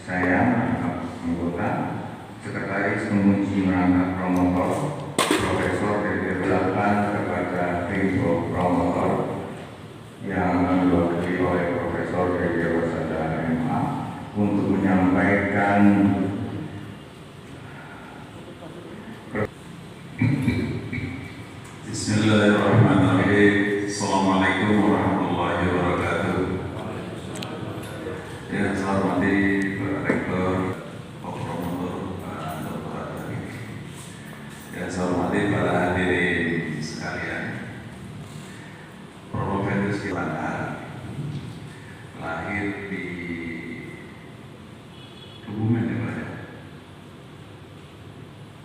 Saya anggota Sekretaris Penguji Merangkap Promotor Profesor dipersilakan kepada tim promotor yang diwakili oleh Profesor Dewi Rosada MA untuk menyampaikan Bismillahirrahmanirrahim. Assalamualaikum warahmatullahi wabarakatuh. Yang saya hormati Pak Rektor, Pak Promotor, Pak Dr. yang saya hormati para hadirin sekalian. Prof. Rizky Lanhar lahir di Kebumen, ya Pak.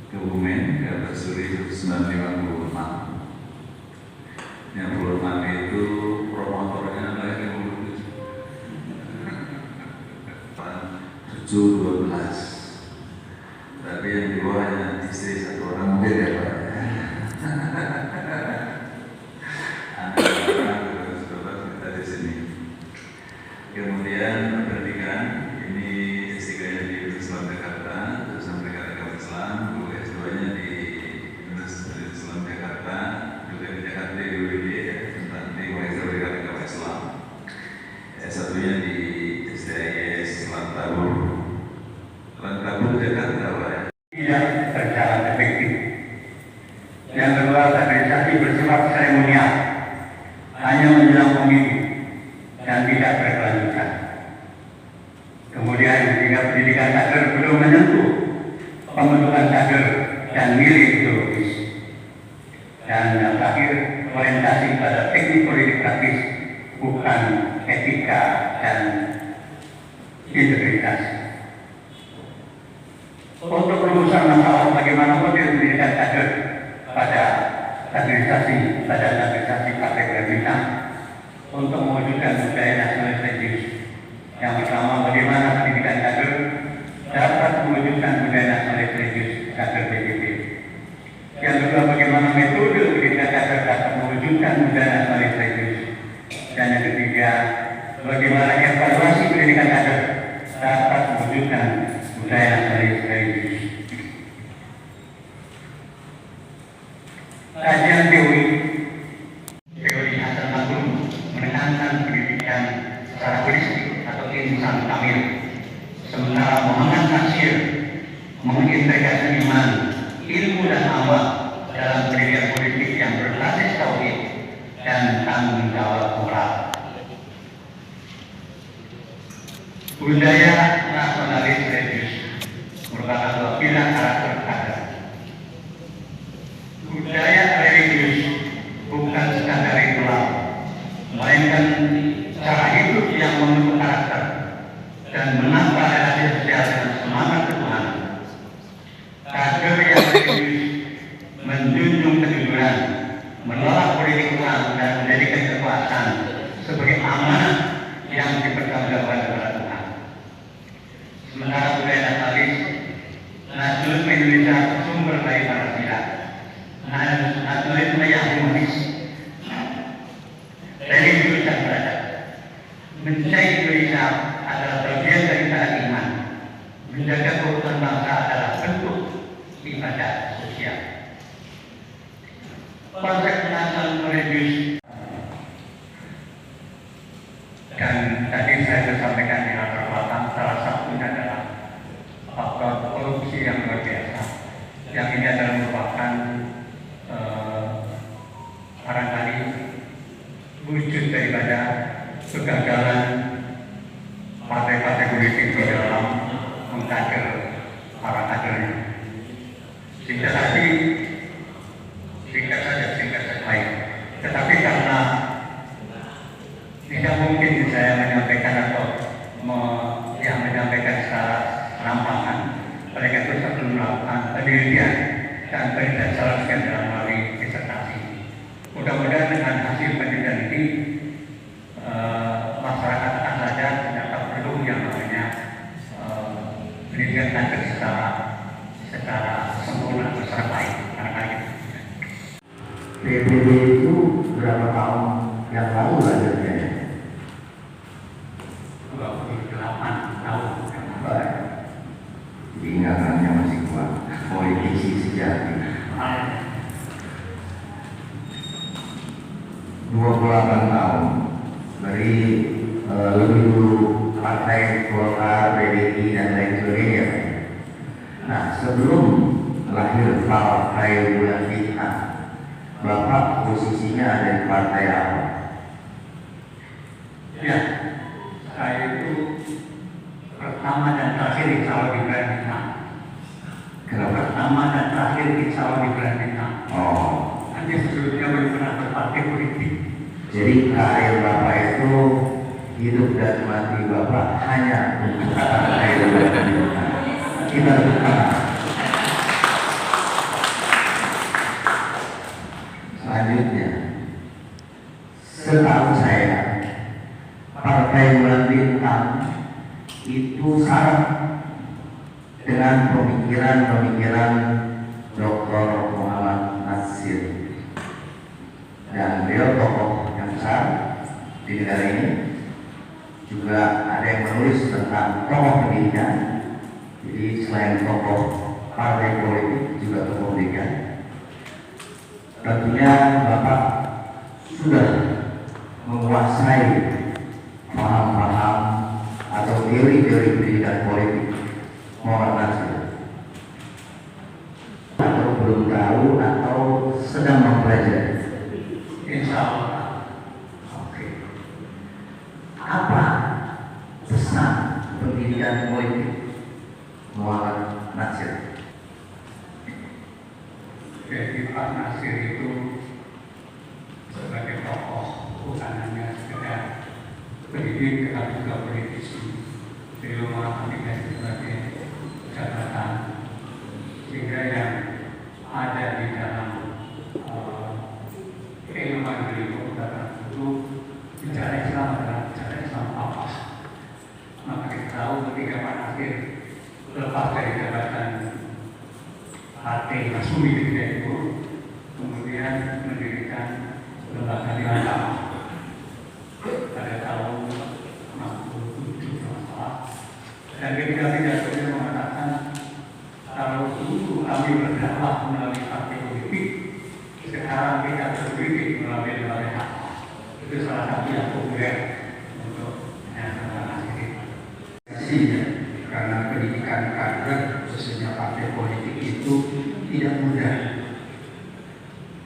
Kebumen, Garda Suri 1956. Yang 26 itu promotornya adalah yang 712. Tapi yang di bawah hanya istri satu orang mungkin ya Pak. Anak-anak kita di sini. Kemudian pendidikan ini S3-nya di Universitas Jakarta, jurusan Pendidikan Agama Islam, S2-nya di Universitas Islam Jakarta, juga di Jakarta di UID tentang Pendidikan Agama Islam. S1-nya di SDIS Lantabur Jakarta, Pak. Tidak berjalan efektif. Yang kedua, kaderisasi bersifat seremonial, hanya menjelang pemilu dan tidak berkelanjutan. Kemudian jika pendidikan kader belum menyentuh pembentukan kader dan nilai ideologis. Dan yang terakhir, orientasi pada teknik politik praktis, bukan etika dan integritas. Untuk rumusan masalah bagaimana model pendidikan kader pada kaderisasi Partai Bulan Bintang untuk mewujudkan budaya nasionalis religius. Yang pertama, bagaimana pendidikan kader dapat mewujudkan budaya nasionalis religius kader PBB. Yang kedua, bagaimana metode pendidikan kader dapat mewujudkan budaya nasionalis religius. Dan yang ketiga, bagaimana evaluasi pendidikan kader dapat mewujudkan budaya nasionalis religius. Kajian teori Hasan Mabrur menekankan pendidikan secara holistik atau insan kamil, sementara Muhammad Nasir mengintegrasikan iman, ilmu dan amal dalam pendidikan politik yang berbasis tauhid dan tanggung jawab moral. Budaya nasionalis religius merupakan dua pilar karakter kader. Budaya religius bukan sekadar ritual, melainkan cara hidup yang membentuk karakter dan menambah relasi sosial dengan semangat ketuhanan. Kader yang religius menjunjung kejujuran, menolak politik uang dan menjadikan kekuasaan sebagai amanah yang dipertanggungjawabkan kepada Tuhan. Sementara budaya nasionalis, nasionalisme Indonesia sumber dari Pancasila. Nasionalisme yang humanis, religius dan beradab. Mencintai Indonesia adalah bagian dari tanda iman. Menjaga keutuhan bangsa adalah bentuk ibadah sosial. Konsep nasional religius dan tadi saya sudah sampaikan di latar belakang, salah satunya adalah faktor korupsi yang luar biasa. Yang ini adalah merupakan barangkali wujud daripada kegagalan partai-partai politik di dalam mengkader para kadernya. Singkat saja baik. Tetapi karena tidak mungkin saya menyampaikan atau menyampaikan secara rampangan, mereka itu perlu melakukan penelitian dan berdasarkan dalam melalui disertasi. Mudah-mudahan dengan hasil penelitian ini masyarakat akan sadar ternyata perlu yang namanya pendidikan kader secara sempurna, secara baik. PBB itu berapa tahun 28 tahun dari lebih dulu Partai Golkar, PDI dan lain sebagainya. Nah, sebelum lahir Partai Bulan Bintang, Bapak posisinya ada di partai apa? Ya, saya itu pertama dan terakhir insya Allah di Bulan Bintang. Kenapa? Pertama dan terakhir insya Allah di Bulan Bintang. Oh, Hanya sebelumnya belum pernah berpartai politik. jadi karir Bapak itu hidup dan mati Bapak hanya untuk partai Bulan Bintang. Kita berdoa. Selanjutnya, setahu saya, Partai Bulan Bintang itu syarat dengan pemikiran-pemikiran Dr. Muhammad Nasir, dan beliau tokoh yang besar di negara ini. Juga ada yang menulis tentang tokoh pendidikan. Jadi selain tokoh partai politik juga tokoh pendidikan. Tentunya Bapak sudah menguasai paham-paham atau teori-teori pendidikan politik Muhammad Nasir, atau belum tahu atau sedang mempelajari. Insya Allah. Oke. Apa pesan pendidikan politik Muhammad Nasir? Jadi Pak Nasir itu sebagai tokoh bukan hanya sekedar pendidik tetapi juga politisi. Beliau mengabdikan sebagai jabatan, sehingga yang ada di dalam keilmuan beliau dalam itu bicara Islam adalah bicara Islam apa. Maka kita tahu ketika Pak Nasir lepas dari jabatan partai Rasmi ketika itu, kemudian mendirikan lembaga di agama pada tahun 67 dan ketika pidatonya mengatakan kalau dulu kami berdakwah melalui partai politik, sekarang kita berpolitik melalui lembaga agama. Itu salah satu yang populer untuk masyarakat ini. Karena pendidikan kader khususnya partai politik itu tidak mudah,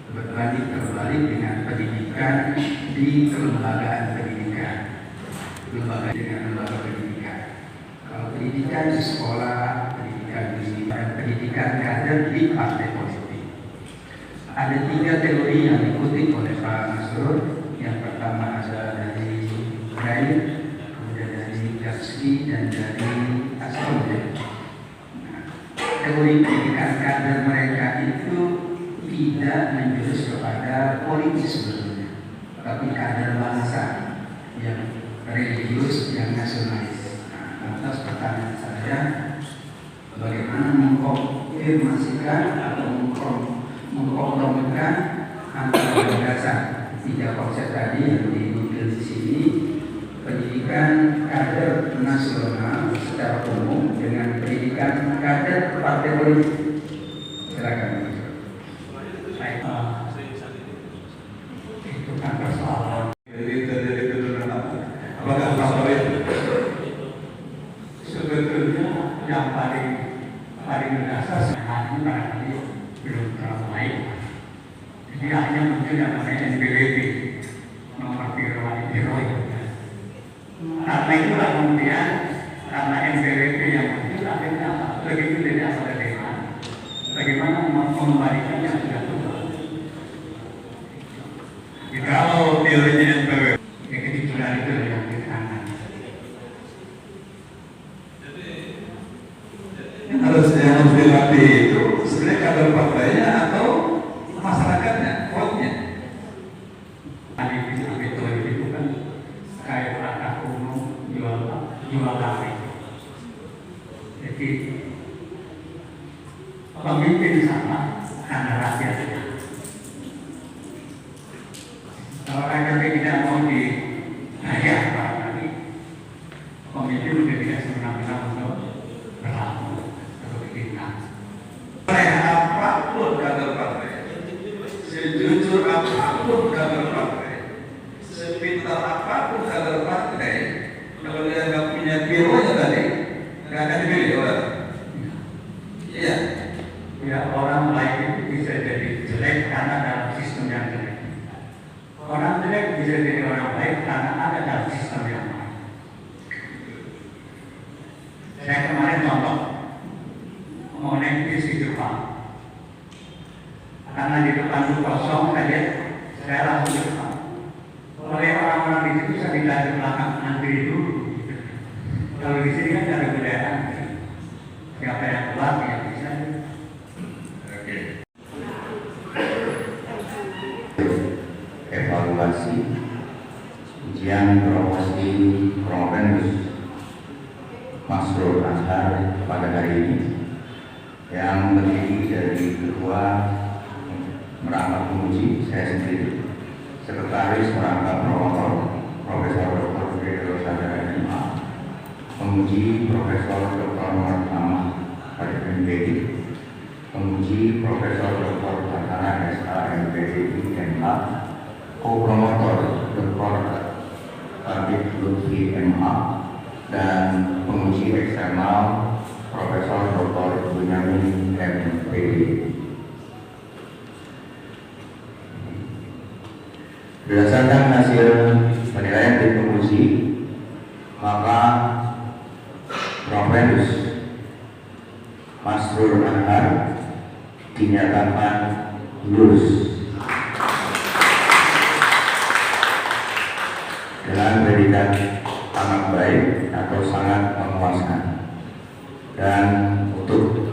berbanding terbalik dengan pendidikan di kelembagaan pendidikan, lembaga dengan lembaga pendidikan. Kalau pendidikan di sekolah, pendidikan di dan pendidikan kader di partai politik. Ada 3 teori yang diikuti oleh Pak Nasrul. Yang pertama ada dari Gray, kemudian dari Gatsby dan dari Astronomi. Teori pendidikan kader mereka itu tidak menjurus kepada politis sebetulnya, tapi kader bangsa yang religius, yang nasionalis. Lantas pertanyaan saya, bagaimana mengkonfirmasikan atau mengkompromikan antara gagasan 3 konsep tadi yang dinukil di sini, pendidikan kader nasional secara umum dengan pendidikan kader partai politik. Silakan. Itu kan persoalan. Jadi terjadi penurunan apa? Apakah faktor itu? Sebetulnya yang paling mendasar sebenarnya barangkali belum terlalu baik. Jadi hanya muncul yang namanya NPWP, nomor Firman Heroik. Karena itulah kemudian karena NPWP yang muncul akhirnya begitu tidak ada dewan. Bagaimana mengembalikan yang sudah tua? Kalau teorinya NPWP, Ya kejujuran itu yang ditangani. yang harus dilatih itu sebenarnya kader partainya atau masyarakatnya, vote-nya. Tadi itu kan kayak rata umum jual lari. Jadi pemimpin sama karena rakyatnya. Kalau rakyatnya tidak mau dibayar barangkali, pemimpin sudah tidak semena-mena untuk berlaku atau bertindak. Oleh apapun kader partai, sejujur apapun kader partai, bisa jadi orang baik karena ada dalam sistem yang baik. Saya kemarin contoh mengenai visi Jepang. Karena di depan itu kosong saja, saya langsung Jepang. Oleh orang-orang di situ saya tidak di belakang antri dulu. Kalau di sini kan ada budaya antri. Siapa yang telat ya bisa. Oke. Evaluasi ujian promosi Promovendus Masrur Anhar pada hari ini yang terdiri dari ketua merangkap penguji saya sendiri, sekretaris merangkap promotor Profesor Dr. Fredro Sadara MA, penguji Profesor Dr. Muhammad Arif MPD, penguji Profesor Dr. Tantana SK MPD MA, co-promotor Dr. Arif Lutfi MA, dan penguji eksternal Profesor Dr. Bunyamin MPD. Berdasarkan hasil penilaian tim penguji, maka Promovendus Masrur Anhar dinyatakan lulus dengan predikat sangat baik atau sangat memuaskan. Dan untuk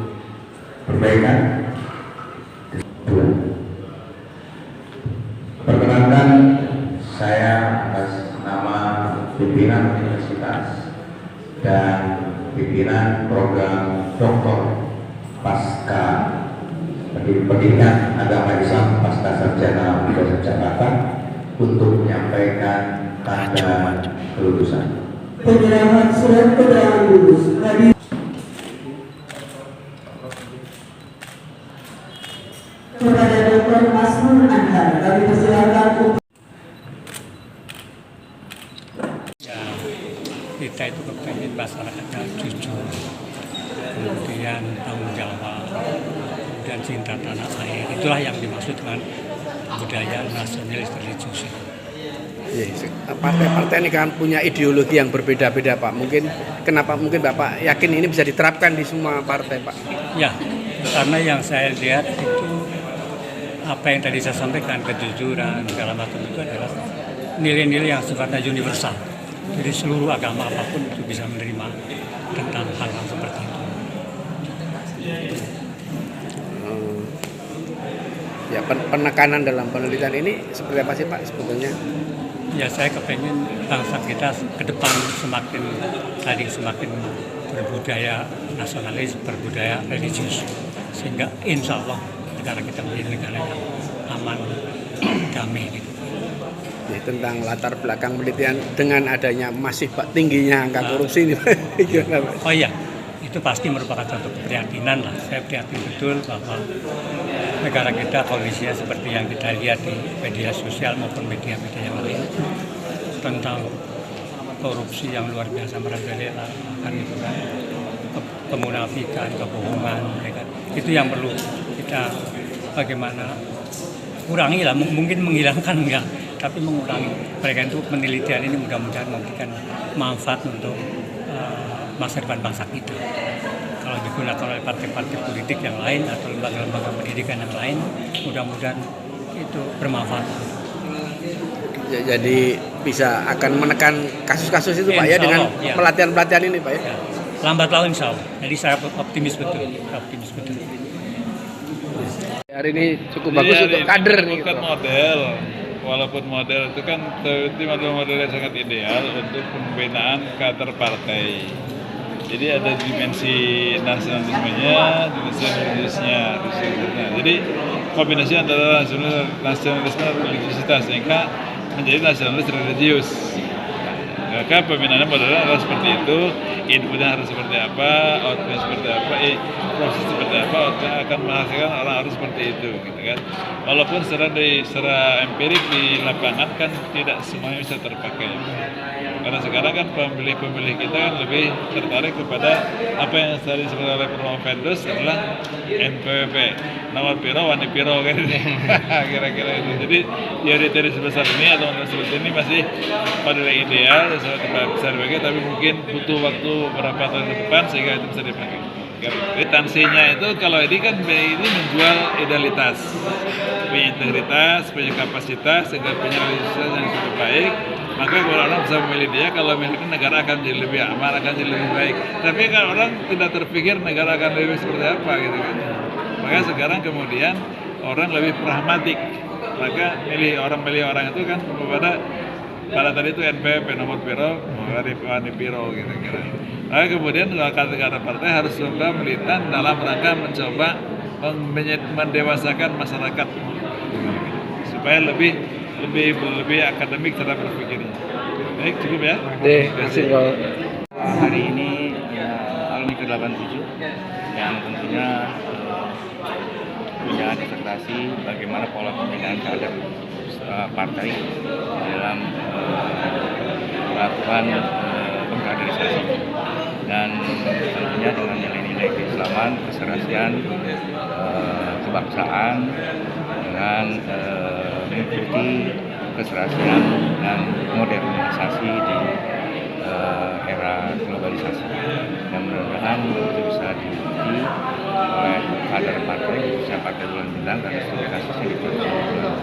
perbaikan, perkenalkan saya atas nama pimpinan universitas dan pimpinan program doktor pasca pendidikan agama Islam pasca sarjana Universitas Jakarta untuk menyampaikan tanda kelulusan. Penyerahan surat keterangan lulus dari kepada Dr. Masrur Anhar, kami persilakan untuk Kita itu kepengen masyarakatnya jujur, kemudian tanggung jawab, dan cinta tanah air. Itulah yang dimaksud dengan budaya nasionalis religius. Partai-partai ini kan punya ideologi yang berbeda-beda, Pak. Kenapa Bapak yakin ini bisa diterapkan di semua partai, Pak? Ya, karena yang saya lihat itu apa yang tadi saya sampaikan, kejujuran segala macam itu adalah nilai-nilai yang sifatnya universal. Jadi seluruh agama apapun itu bisa menerima tentang hal-hal seperti itu. Ya, penekanan dalam penelitian ini seperti apa sih, Pak, sebetulnya? Ya, saya kepengen bangsa kita ke depan semakin berbudaya nasionalis, berbudaya religius, sehingga insya Allah negara kita menjadi negara yang aman, damai. Gitu. Ya, tentang latar belakang penelitian dengan adanya masih tingginya angka korupsi ini, gimana, Pak? Oh iya, itu pasti merupakan satu keprihatinan lah. Saya prihatin betul bahwa negara kita kondisinya seperti yang kita lihat di media sosial maupun media-media yang lain tentang korupsi yang luar biasa merajalela, kan itu kan kemunafikan, kebohongan, ya kan? Itu yang perlu kita bagaimana kurangi lah, mungkin menghilangkan enggak, tapi mengurangi. Mereka itu penelitian ini mudah-mudahan memberikan manfaat untuk masa depan bangsa kita. Kalau digunakan oleh partai-partai politik yang lain atau lembaga-lembaga pendidikan yang lain, mudah-mudahan itu bermanfaat. Jadi bisa akan menekan kasus-kasus itu, Pak, ya, dengan pelatihan-pelatihan ini, Pak, ya? Lambat laun insya Allah. Jadi saya optimis betul. Hari ini cukup bagus untuk kader nih. Bukan gitu. Model, walaupun model itu kan model yang sangat ideal untuk pembinaan kader partai. Jadi ada dimensi nasionalismenya, dimensi religiusnya. Jadi kombinasi antara nasionalisme dan religiusitas sehingga menjadi nasionalis religius. Maka pembinaannya modelnya adalah seperti itu, inputnya harus seperti apa, outputnya seperti apa, proses seperti apa, outputnya akan menghasilkan orang harus seperti itu, gitu kan. Walaupun secara empirik di lapangan kan tidak semuanya bisa terpakai. Karena sekarang kan pemilih-pemilih kita kan lebih tertarik kepada apa yang tadi disebut oleh Prof. Fendus adalah NPWP, nomor piro, wani piro kan kira-kira itu. Jadi teori-teori sebesar ini atau seperti ini masih pada ideal, bisa dipakai, tapi mungkin butuh waktu beberapa tahun ke depan sehingga itu bisa dipakai. Jadi tansinya itu kalau ini kan BI ini menjual idealitas, punya integritas, punya kapasitas, sehingga punya realitas yang cukup baik. Maka kalau orang bisa memilih dia, kalau memilih negara akan jadi lebih aman, akan jadi lebih baik. Tapi kan orang tidak terpikir negara akan lebih seperti apa gitu kan. Maka sekarang kemudian orang lebih pragmatik. Maka milih orang itu kan pada tadi itu NPWP nomor piro, wani piro gitu kira. Maka kemudian kata-kata partai harus coba militan dalam rangka mencoba mendewasakan masyarakat supaya lebih akademik cara berpikirnya. Baik, cukup ya. Hari ini alumni ke-87 yang tentunya punya disertasi bagaimana pola pembinaan terhadap partai dalam melakukan pengkaderisasi dan tentunya dengan nilai-nilai keislaman, keserasian, kebangsaan dengan mengikuti keserasian dan modernisasi di era globalisasi. Dan mudah-mudahan itu bisa diikuti oleh kader partai, khususnya Partai Bulan Bintang, karena studi kasusnya diperlukan.